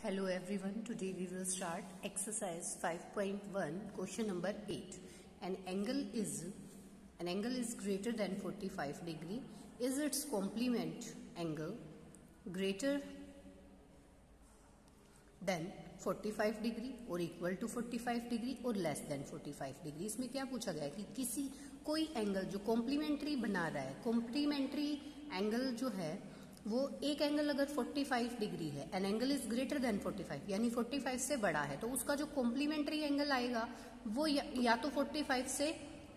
Hello everyone, today we will start exercise 5.1 question number 8. An angle is greater than 45 degree. Is its complement angle greater than 45 degree और equal to 45 degree और less than 45 degree. इसमें क्या पूछा गया है कि कोई angle जो कॉम्प्लीमेंट्री बना रहा है, कॉम्प्लीमेंट्री एंगल जो है वो एक एंगल अगर 45 डिग्री है, N angle is greater than 45 यानी 45 से बड़ा है, तो उसका जो कॉम्प्लीमेंट्री एंगल आएगा वो या तो 45 से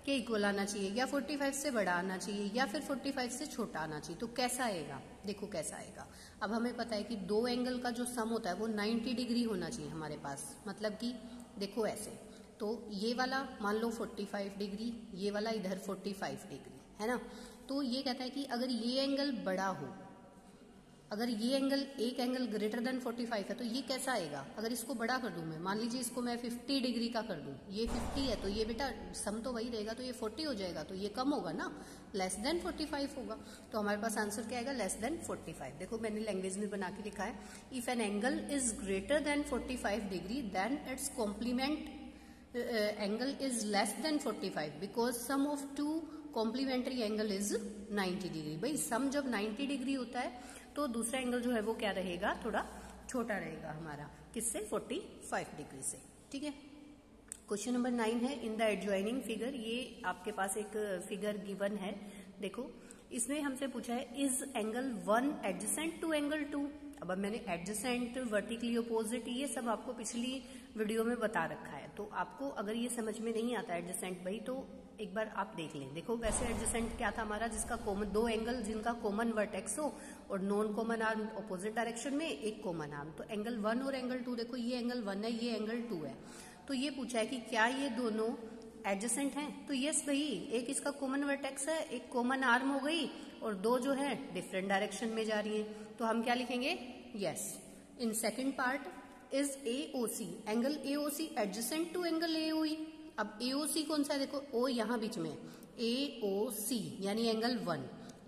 के इक्वल आना चाहिए या 45 से बड़ा आना चाहिए या फिर 45 से छोटा आना चाहिए। तो कैसा आएगा, देखो कैसा आएगा। अब हमें पता है कि दो एंगल का जो सम होता है वो 90 डिग्री होना चाहिए हमारे पास, मतलब कि देखो ऐसे, तो ये वाला मान लो 45 डिग्री, ये वाला इधर 45 डिग्री है ना। तो ये कहता है कि अगर ये एंगल बड़ा हो, अगर ये एंगल एक एंगल ग्रेटर देन 45 है तो ये कैसा आएगा। अगर इसको बड़ा कर दूं मैं, मान लीजिए इसको मैं 50 डिग्री का कर दूं, ये 50 है तो ये बेटा सम तो वही रहेगा, तो ये 40 हो जाएगा, तो ये कम होगा ना, लेस देन 45 होगा। तो हमारे पास आंसर क्या आएगा, लेस देन 45। देखो मैंने लैंग्वेज में बना के लिखा है, if an angle is greater than 45 degree then its complement angle is less than 45 because sum of two complementary angle is 90 degree. भाई सम जब 90 डिग्री होता है तो दूसरा एंगल जो है वो क्या रहेगा, थोड़ा छोटा रहेगा हमारा, किससे, 45 डिग्री से। ठीक है। क्वेश्चन नंबर 9 है, इन द एडजॉइनिंग फिगर। ये आपके पास एक फिगर गिवन है, देखो इसमें हमसे पूछा है is angle 1 adjacent to angle 2। अब मैंने एडजेसेंट, वर्टिकली अपोजिट, ये सब आपको पिछली वीडियो में बता रखा है, तो आपको अगर ये समझ में नहीं आता एडजेसेंट भाई तो एक बार आप देख लें। देखो वैसे एडजेसेंट क्या था हमारा, जिसका कॉमन, दो एंगल जिनका कॉमन वर्टेक्स हो और non common arm opposite direction में, एक कॉमन आर्म। तो एंगल 1 और एंगल 2, देखो ये एंगल 1 है, ये एंगल 2 है। तो ये पूछा है कि क्या ये दोनों एडजेसेंट हैं, तो यस भाई, एक इसका कॉमन वर्टेक्स है, एक कॉमन आर्म हो गई और दो जो है डिफरेंट डायरेक्शन में जा रही है, तो हम क्या लिखेंगे, yes. In second part is AOC, angle AOC adjacent to angle AOE। अब AOC कौन सा है, देखो O यहां बीच में, AOC यानी एंगल 1,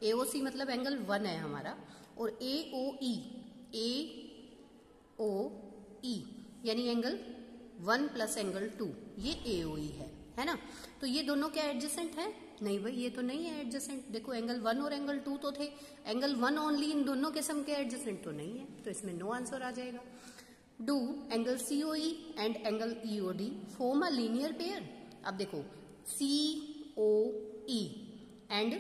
AOC मतलब एंगल 1 है हमारा, और AOE यानी एंगल 1 प्लस एंगल 2, ये AOE है ना। तो ये दोनों क्या एडजेसेंट है, नहीं भाई ये तो नहीं है एडजेसेंट। देखो एंगल 1 और एंगल 2 तो थे, एंगल 1 ओनली इन दोनों के सम के एडजेसेंट तो नहीं है, तो इसमें नो आंसर आ जाएगा। Do angle COE and angle EOD form a linear pair. अब देखो COE एंड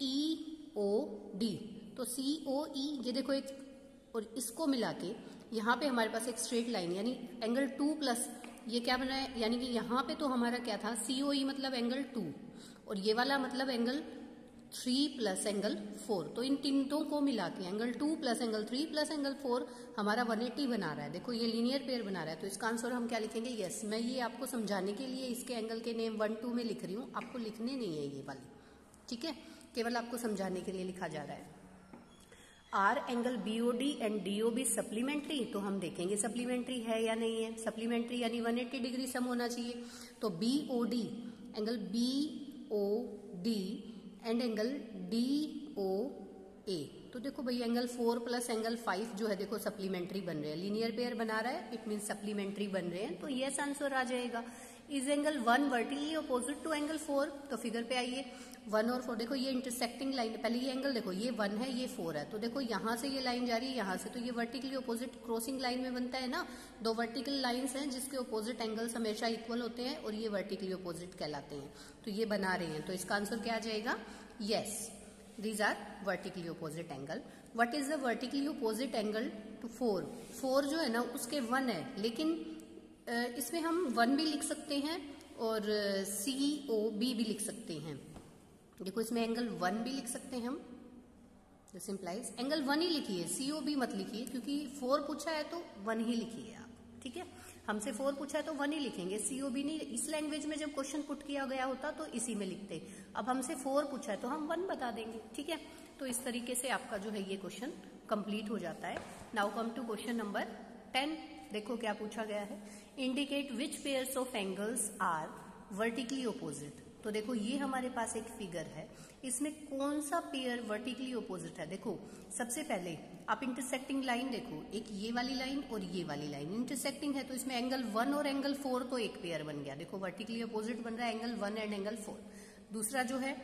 EOD, तो COE ये देखो एक, और इसको मिला के यहाँ पे हमारे पास एक स्ट्रेट लाइन, यानी एंगल 2 प्लस ये क्या बना है, यानी कि यहाँ पे तो हमारा क्या था, COE मतलब एंगल 2 और ये वाला मतलब एंगल 3 प्लस एंगल 4। तो इन तीनों को मिला के angle 2 plus angle 3 plus angle 4 हमारा 180 बना रहा है। देखो ये लीनियर पेयर बना रहा है, तो इसका आंसर हम क्या लिखेंगे, यस। मैं ये आपको समझाने के लिए इसके एंगल के नेम 1, 2 में लिख रही हूँ, आपको लिखने नहीं है ये वाली, ठीक है, केवल आपको समझाने के लिए लिखा जा रहा है। R angle BOD and DOB supplementary, तो हम देखेंगे सप्लीमेंट्री है या नहीं है। सप्लीमेंट्री यानी 180 डिग्री सम होना चाहिए। तो BOD, angle BOD and angle DOA, तो देखो भाई एंगल 4 प्लस एंगल 5 जो है देखो सप्लीमेंट्री बन रहे हैं, लीनियर पेयर बना रहा है, इट मीन सप्लीमेंट्री बन रहे हैं, तो यस आंसर आ जाएगा। Is angle 1 vertically opposite to angle 4, तो फिगर पे आइए, 1 और 4 देखो ये इंटरसेक्टिंग लाइन, पहले ये एंगल देखो, ये 1 है ये 4 है, तो देखो यहां से ये लाइन जा रही है यहां से, तो ये वर्टिकली अपोजिट क्रॉसिंग लाइन में बनता है ना। दो वर्टिकल लाइंस हैं जिसके अपोजिट एंगल्स हमेशा इक्वल होते हैं और ये वर्टिकली अपोजिट कहलाते हैं, तो ये बना रहे हैं, तो इसका आंसर क्या आ जाएगा, yes, these are vertically opposite angle. What is the vertically opposite angle to 4? 4 जो है ना उसके 1 है, लेकिन इसमें हम 1 भी लिख सकते हैं और COB भी लिख सकते हैं। देखो इसमें एंगल 1 भी लिख सकते हैं हम, दिस इंप्लाइज एंगल 1 ही लिखिए, COB मत लिखिए, क्योंकि 4 पूछा है तो 1 ही लिखिए आप, ठीक है। हमसे 4 पूछा है तो 1 ही लिखेंगे, COB नहीं। इस लैंग्वेज में जब क्वेश्चन पुट किया गया होता तो इसी में लिखते, अब हमसे 4 पूछा है तो हम 1 बता देंगे, ठीक है। तो इस तरीके से आपका जो है ये क्वेश्चन कंप्लीट हो जाता है। Now come to question number 10। देखो क्या पूछा गया है, indicate which pairs of angles are vertically opposite. तो देखो ये हमारे पास एक फिगर है, इसमें कौन सा पेयर वर्टिकली अपोजिट है। देखो सबसे पहले आप इंटरसेक्टिंग लाइन देखो, एक ये वाली लाइन और ये वाली लाइन इंटरसेक्टिंग है, तो इसमें एंगल 1 और एंगल 4 तो एक पेयर बन गया। देखो वर्टिकली अपोजिट बन रहा है एंगल 1 एंड एंगल 4। दूसरा जो है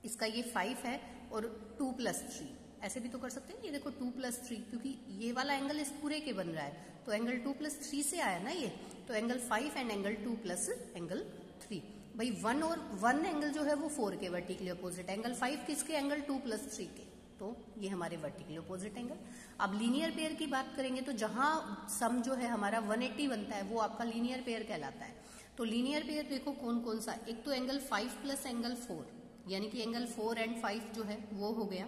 इसका ये 5 है और 2 + 3, ऐसे भी तो कर सकते हैं। ये देखो 2 + 3, क्योंकि ये वाला एंगल इस पूरे के बन रहा है, तो एंगल 2 + 3 से आया ना ये, तो एंगल 5 एंड एंगल 2 + एंगल 3। भाई 1 और 1 एंगल जो है वो 4 के वर्टिकली अपोजिट, एंगल 5 किसके, एंगल 2 + 3 के, तो ये हमारे वर्टिकली अपोजिट एंगल। अब लीनियर पेयर की बात करेंगे तो जहां सम जो है हमारा 180 बनता है वो आपका लीनियर पेयर कहलाता है। तो लीनियर पेयर देखो कौन कौन सा, एक तो एंगल 5 + एंगल 4, यानी कि एंगल 4 एंड 5 जो है वो हो गया।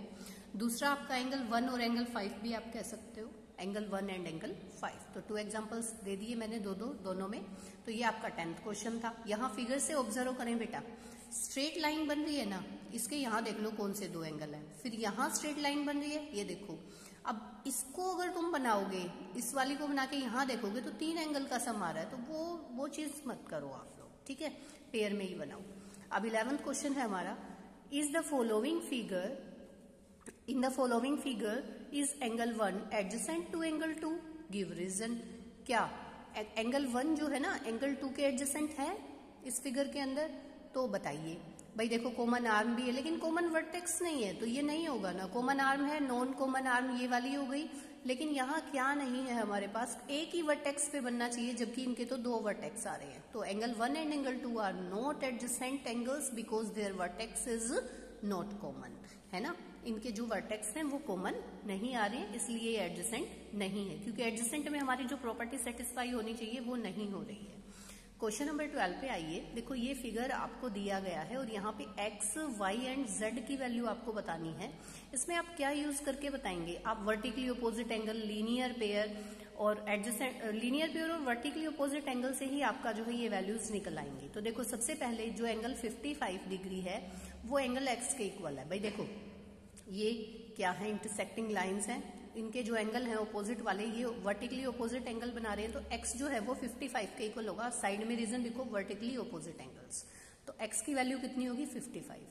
दूसरा आपका एंगल 1 और एंगल 5 भी आप कह सकते हो, एंगल 1 एंड एंगल 5। तो 2 एग्जांपल्स दे दिए मैंने दोनों में। तो ये आपका 10th क्वेश्चन था। यहाँ फिगर से ऑब्जर्व करें बेटा, स्ट्रेट लाइन बन रही है ना, इसके यहाँ देख लो कौन से 2 एंगल है, फिर यहाँ स्ट्रेट लाइन बन रही है, ये देखो। अब इसको अगर तुम बनाओगे, इस वाली को बना के यहाँ देखोगे तो 3 एंगल का सम आ रहा है, तो वो चीज मत करो आप लोग, ठीक है, पेयर में ही बनाओ। अब 11th क्वेश्चन है हमारा, is the following figure, in the following figure is angle 1 adjacent to angle 2, give reason। क्या एंगल 1 जो है ना एंगल 2 के एडजेसेंट है इस फिगर के अंदर, तो बताइए। भाई देखो कॉमन आर्म भी है लेकिन कॉमन वर्टेक्स नहीं है, तो ये नहीं होगा ना। कॉमन आर्म है, नॉन कॉमन आर्म ये वाली हो गई, लेकिन यहाँ क्या नहीं है हमारे पास, एक ही वर्टेक्स पे बनना चाहिए, जबकि इनके तो 2 वर्टेक्स आ रहे हैं। तो angle 1 and angle 2 are not adjacent angles because their vertex is not common, है ना। इनके जो वर्टेक्स हैं वो कॉमन नहीं आ रहे हैं, इसलिए ये एडजेसेंट नहीं है, क्योंकि एडजेसेंट में हमारी जो प्रॉपर्टी सेटिस्फाई होनी चाहिए वो नहीं हो रही है। क्वेश्चन नंबर 12 पे आइए। देखो ये फिगर आपको दिया गया है और यहाँ पे x, y एंड z की वैल्यू आपको बतानी है। इसमें आप क्या यूज करके बताएंगे, आप vertically opposite angle, linear pair और एडजेसेंट, लीनियर पेयर और वर्टिकली अपोजिट एंगल से ही आपका जो है ये वैल्यूज निकल आएंगी। तो देखो सबसे पहले जो एंगल 55 डिग्री है वो एंगल x के इक्वल है। भाई देखो ये क्या है, इंटरसेक्टिंग लाइंस हैं, इनके जो एंगल हैं अपोजिट वाले, ये वर्टिकली अपोजिट एंगल बना रहे हैं, तो x जो है वो 55 के इक्वल होगा। साइड में रीजन लिखो वर्टिकली अपोजिट एंगल्स, तो x की वैल्यू कितनी होगी 55।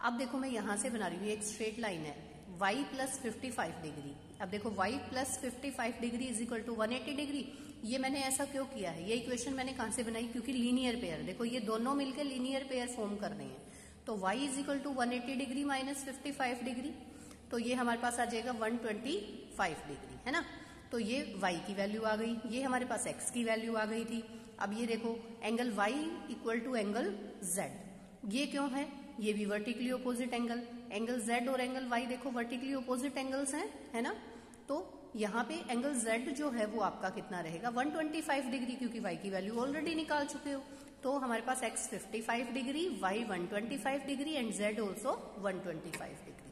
अब देखो मैं यहां से बना रही हूँ, एक स्ट्रेट लाइन है y + 55 डिग्री। अब देखो y + 55 degree is equal to 180 degree. ये मैंने ऐसा क्यों किया है, ये इक्वेशन मैंने कहां से बनाई, क्योंकि लीनियर पेयर, देखो ये दोनों मिलकर लीनियर पेयर फॉर्म कर रहे हैं। तो y = 180 डिग्री - 55 डिग्री, तो ये हमारे पास आ जाएगा 125 डिग्री, है ना। तो ये y की वैल्यू आ गई, ये हमारे पास x की वैल्यू आ गई थी। अब ये देखो एंगल y = एंगल z, ये क्यों है, ये भी vertically opposite angle, angle z और एंगल y देखो वर्टिकली अपोजिट एंगल्स हैं, है ना। तो यहाँ पे एंगल z जो है वो आपका कितना रहेगा 125 डिग्री, क्योंकि y की वैल्यू ऑलरेडी निकाल चुके हो। तो हमारे पास x 55 degree, y 125 degree and z also 125 degree.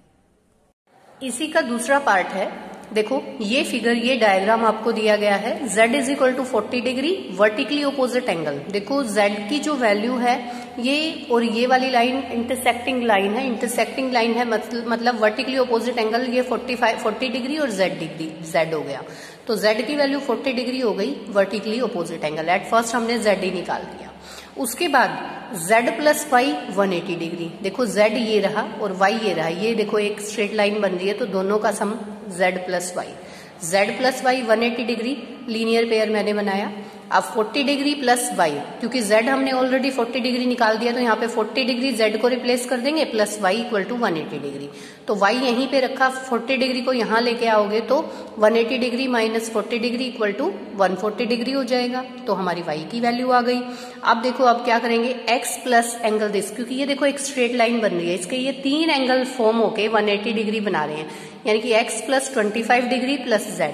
इसी का दूसरा पार्ट है, देखो ये फिगर, ये डायग्राम आपको दिया गया है, z = 40 degree vertically opposite angle. देखो z की जो वैल्यू है ये और ये वाली लाइन इंटरसेक्टिंग लाइन है, इंटरसेक्टिंग लाइन है मतलब वर्टिकली अपोजिट एंगल, ये 40 डिग्री और z हो गया। तो z की वैल्यू 40 डिग्री हो गई vertically opposite angle. At first हमने z ही निकाल दिया। उसके बाद z + y 180 डिग्री, देखो z ये रहा और y ये रहा, ये देखो एक स्ट्रेट लाइन बन रही है, तो दोनों का सम z + y, z + y 180 degree linear pair मैंने बनाया। अब 40 डिग्री प्लस y, क्योंकि z हमने ऑलरेडी 40 डिग्री निकाल दिया, तो यहाँ पे 40 डिग्री z को रिप्लेस कर देंगे, प्लस y = 180 डिग्री। तो y यहीं पे रखा, 40 डिग्री को यहाँ लेके आओगे तो 180 डिग्री - 40 डिग्री = 140 डिग्री हो जाएगा। तो हमारी y की वैल्यू आ गई। अब देखो अब क्या करेंगे, x प्लस एंगल दिस, क्योंकि ये देखो एक स्ट्रेट लाइन बन रही है, इसके ये 3 एंगल फॉर्म होके 180 डिग्री बना रहे हैं, यानी कि x + 25 डिग्री प्लस z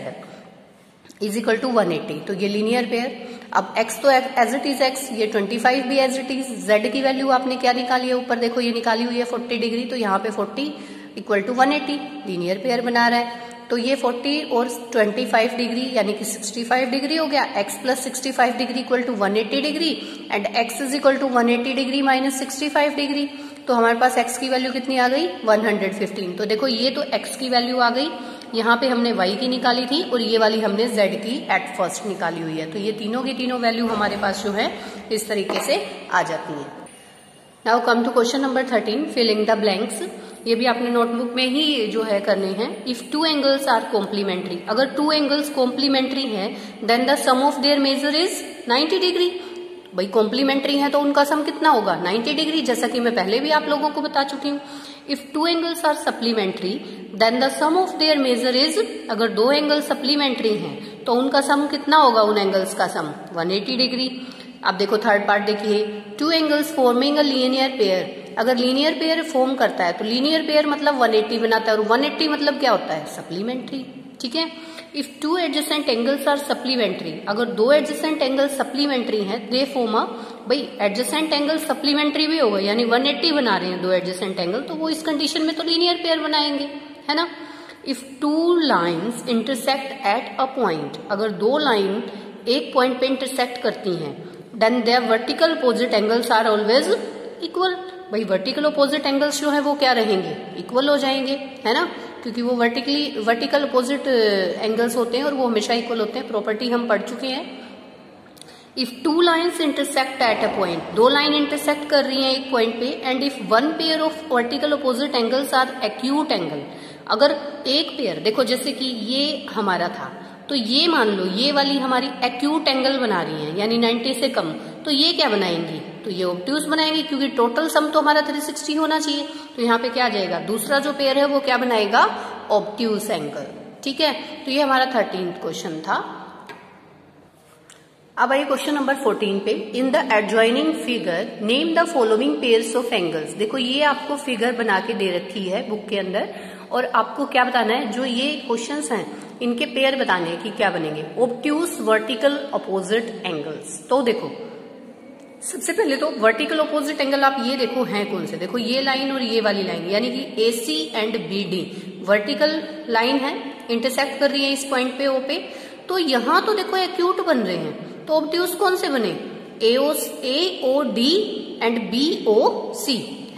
= 180। तो ये लीनियर पेयर। अब x तो एज इट इज x, ये 25 भी एज इट इज। z की वैल्यू आपने क्या निकाली है, ऊपर देखो ये निकाली हुई है 40 डिग्री, तो यहाँ पे 40 = 180, लीनियर पेयर बना रहा है। तो ये 40 और 25 डिग्री यानी कि 65 डिग्री हो गया। x + 65 degree = 180 degree and x = 180 degree - 65 degree. तो हमारे पास x की वैल्यू कितनी आ गई 115। तो देखो ये तो x की वैल्यू आ गई, यहाँ पे हमने y की निकाली थी और ये वाली हमने z की एट फर्स्ट निकाली हुई है। तो ये तीनों की तीनों वैल्यू हमारे पास जो है इस तरीके से आ जाती है। Now come to question number 13, filling the blanks. ये भी आपने नोटबुक में ही जो है करने हैं। If two angles are complementary, अगर टू एंगल्स कॉम्प्लीमेंट्री है then the sum of their measure is 90 degree. भाई कॉम्प्लीमेंट्री है तो उनका सम कितना होगा 90 डिग्री, जैसा कि मैं पहले भी आप लोगों को बता चुकी हूँ। If two angles are supplementary then the sum of their measure is, अगर दो एंगल सप्लीमेंट्री हैं तो उनका सम कितना होगा, उन एंगल्स का सम 180 डिग्री। अब देखो थर्ड पार्ट देखिए, two angles forming a linear pair, अगर लीनियर पेयर फॉर्म करता है तो लीनियर पेयर मतलब 180 बनाता है, और 180 मतलब क्या होता है, सप्लीमेंट्री। ठीक है। If two adjacent angles are supplementary, अगर दो एडजेसेंट एंगल सप्लीमेंट्री हैं दे फॉर्म अ, भाई एडजेसेंट एंगल सप्लीमेंट्री भी होगा यानी 180 बना रहे हैं दो एडजेसेंट एंगल, तो वो इस कंडीशन में तो लीनियर पेयर बनाएंगे, है ना। If two lines intersect at a point, अगर दो लाइन एक पॉइंट पे इंटरसेक्ट करती हैं then their vertical opposite angles are always equal. भाई वर्टिकल अपोजिट एंगल्स जो है वो क्या रहेंगे, इक्वल हो जाएंगे, है ना, क्योंकि वो वर्टिकल अपोजिट एंगल्स होते हैं और वो हमेशा इक्वल होते हैं, प्रॉपर्टी हम पढ़ चुके हैं। If two lines intersect at a point, दो लाइन इंटरसेक्ट कर रही हैं एक पॉइंट पे, and if one pair of vertical opposite angles are acute angle, अगर एक पेयर, देखो जैसे कि ये हमारा था तो ये मान लो ये वाली हमारी एक्यूट एंगल बना रही है यानी 90 से कम, तो ये क्या बनाएंगी, तो ये ऑब्ट्यूस बनाएंगे, क्योंकि टोटल सम तो हमारा 360 होना चाहिए। तो यहाँ पे क्या आ जाएगा, दूसरा जो पेयर है वो क्या बनाएगा, ऑब्ट्यूस एंगल। ठीक है, तो ये हमारा 13th क्वेश्चन था। अब आइए क्वेश्चन नंबर 14 पे, in the adjoining figure name the following pairs of angles. देखो ये आपको फिगर बना के दे रखी है बुक के अंदर, और आपको क्या बताना है, जो ये क्वेश्चंस हैं इनके पेयर बताने हैं कि क्या बनेंगे, ऑब्ट्यूस वर्टिकल अपोजिट एंगल्स। तो देखो सबसे पहले तो वर्टिकल अपोजिट एंगल आप ये देखो हैं कौन से, देखो ये लाइन और ये वाली लाइन यानी कि AC and BD vertical line है, इंटरसेक्ट कर रही है इस पॉइंट पे ओ पे, तो यहां तो देखो एक्यूट बन रहे हैं, तो ऑब्ट्यूस कौन से बने, AOD एंड BOC,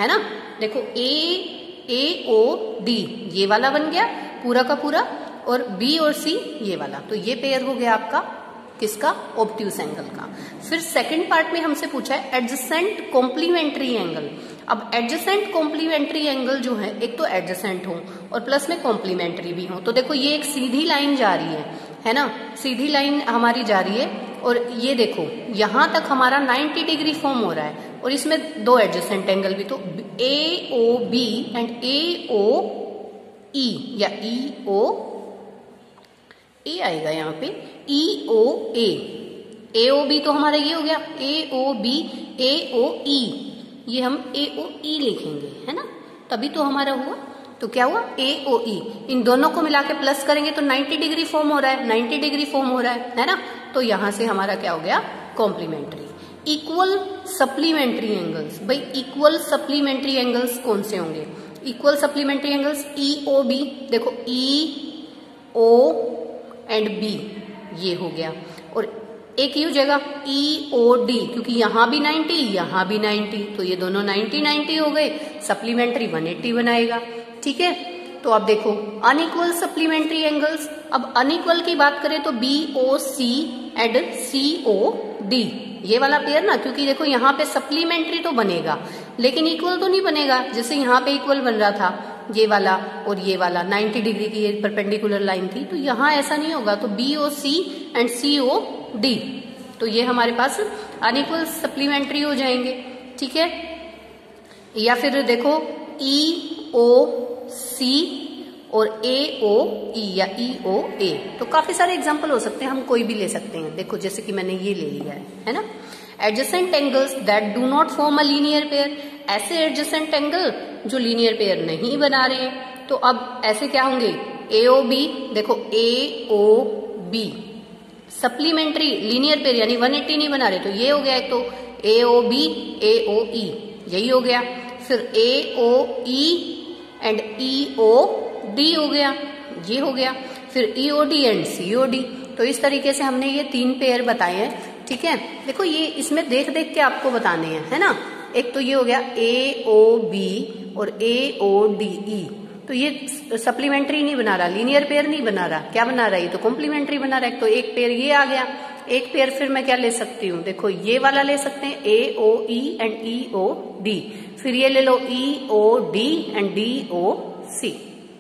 है ना। देखो AOD ये वाला बन गया पूरा का पूरा, और B और C ये वाला, तो ये पेयर हो गया आपका किसका, ऑब्ट्यूस एंगल का। फिर सेकंड पार्ट में हमसे पूछा है एडजेसेंट कॉम्प्लीमेंट्री एंगल। अब एडजेसेंट कॉम्प्लीमेंट्री एंगल जो है, एक तो एडजेसेंट हो और प्लस में कॉम्प्लीमेंट्री भी हो, तो देखो ये एक सीधी लाइन जा रही है ना, सीधी लाइन हमारी जा रही है, और ये देखो यहां तक हमारा 90 डिग्री फॉर्म हो रहा है, और इसमें दो एडजेसेंट एंगल भी, तो AOB एंड AOE या EOA आएगा यहाँ पे, EOA, AOB तो हमारा ये हो गया, AOB AOE, ये हम AOE लिखेंगे, है ना, तभी तो हमारा हुआ। तो क्या हुआ, AOE, इन दोनों को मिला के प्लस करेंगे तो 90 डिग्री फॉर्म हो रहा है, 90 डिग्री फॉर्म हो रहा है ना, तो यहां से हमारा क्या हो गया, कॉम्प्लीमेंट्री। इक्वल सप्लीमेंट्री एंगल्स, भाई इक्वल सप्लीमेंट्री एंगल्स कौन से होंगे, इक्वल सप्लीमेंट्री एंगल्स EOB, देखो EO एंड B ये हो गया, और एक ही जगह EOD, क्योंकि यहां भी 90 यहां भी 90, तो ये दोनों 90 हो गए, सप्लीमेंट्री 180 बनाएगा। ठीक है, तो अब देखो अनइक्वल सप्लीमेंट्री एंगल्स, अब अनइक्वल की बात करें तो BOC एंड COD ये वाला पेयर ना, क्योंकि देखो यहाँ पे सप्लीमेंट्री तो बनेगा लेकिन इक्वल तो नहीं बनेगा, जैसे यहाँ पे इक्वल बन रहा था ये वाला और ये वाला 90 डिग्री की ये परपेंडिकुलर लाइन थी, तो यहाँ ऐसा नहीं होगा, तो BOC एंड COD, तो ये हमारे पास अनइक्वल सप्लीमेंट्री हो जाएंगे। ठीक है, या फिर देखो EOC और AOE या EOA, तो काफी सारे एग्जांपल हो सकते हैं, हम कोई भी ले सकते हैं। देखो जैसे कि मैंने ये ले लिया है ना, adjacent angles that do not form a linear pair, ऐसे एडजेसेंट एंगल जो लीनियर पेयर नहीं बना रहे हैं, तो अब ऐसे क्या होंगे, AOB, देखो AOB सप्लीमेंट्री लीनियर पेयर यानी 180 नहीं बना रहे, तो ये हो गया एक तो AOB AOE यही हो गया, फिर AOE एंड EOD हो गया, ये हो गया, फिर EOD एंड COD, तो इस तरीके से हमने ये 3 पेयर बताए हैं। ठीक है, देखो ये इसमें देख देख के आपको बताने हैं, है ना। एक तो ये हो गया AOB और AODE, तो ये सप्लीमेंट्री नहीं बना रहा, लीनियर पेयर नहीं बना रहा, क्या बना रहा है, ये तो कॉम्प्लीमेंट्री बना रहा है, तो एक पेयर ये आ गया, एक पेयर फिर मैं क्या ले सकती हूँ, देखो ये वाला ले सकते हैं AOE एंड EOD, फिर ये ले लो EOD एंड DOC,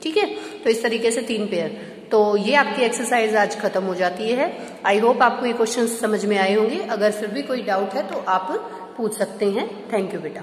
ठीक है। तो इस तरीके से 3 पेयर। तो ये आपकी एक्सरसाइज आज खत्म हो जाती है। आई होप आपको ये क्वेश्चन समझ में आए होंगे। अगर फिर भी कोई डाउट है तो आप पूछ सकते हैं। थैंक यू बेटा।